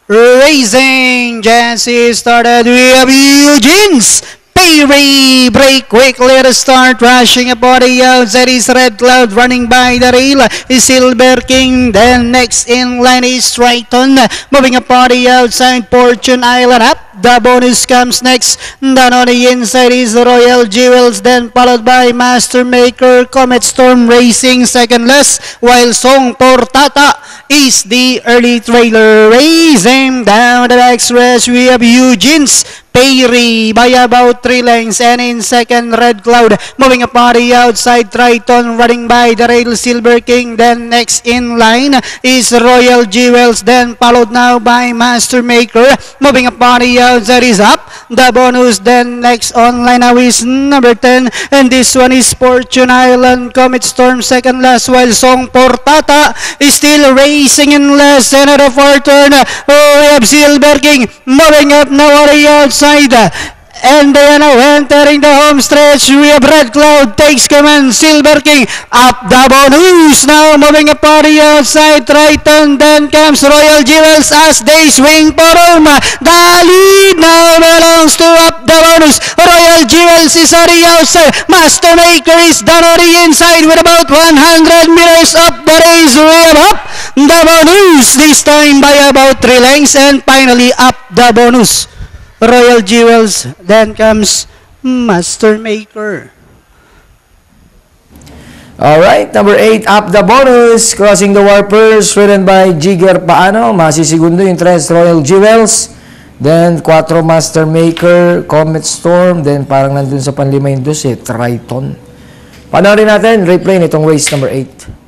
Racing Jesse started. We have Eugene's Perry break quickly to start, rushing upon the outside is Red Cloud running by the rail is Silver King. Then next in line is Triton moving upon the outside. Fortune Island up. The bonus comes next. Then on the inside is Royal Jewels, then followed by Master Maker, Comet Storm Racing second last, while Song Portata is the early trailer. Racing down the next race, we have Eugene's Perry by about 3 lengths, and in second Red Cloud moving upon the outside. Triton running by the rail, Silver King. Then next in line is Royal Jewels, then followed now by Master Maker moving upon the outside is up. The bonus then next online now is number 10, and this one is Fortune Island, Comet Storm second last, while Song Portata is still racing in last. And at the fourth turn, we have Silver King moving up now on the outside. And then now entering the home stretch, we have Red Cloud takes command. Silver King up the bonus now moving upon the outside. Triton, then comes Royal Jewels as they swing for home. The lead now belongs to up the bonus. Royal Jewels is on the outside. Master Maker is done on the inside with about 100 meters up the race. We have up the bonus this time by about 3 lengths, and finally up the bonus. Royal Jewels, then comes Master Maker. Alright, number 8, Up the Bonus, Crossing the Warpers, ridden by Jigger Paano. Masisigundo yung 3, Royal Jewels. Then 4, Master Maker, Comet Storm. Then parang nandun sa panlima yung 12, Triton. Panoorin natin, replay nitong race number 8.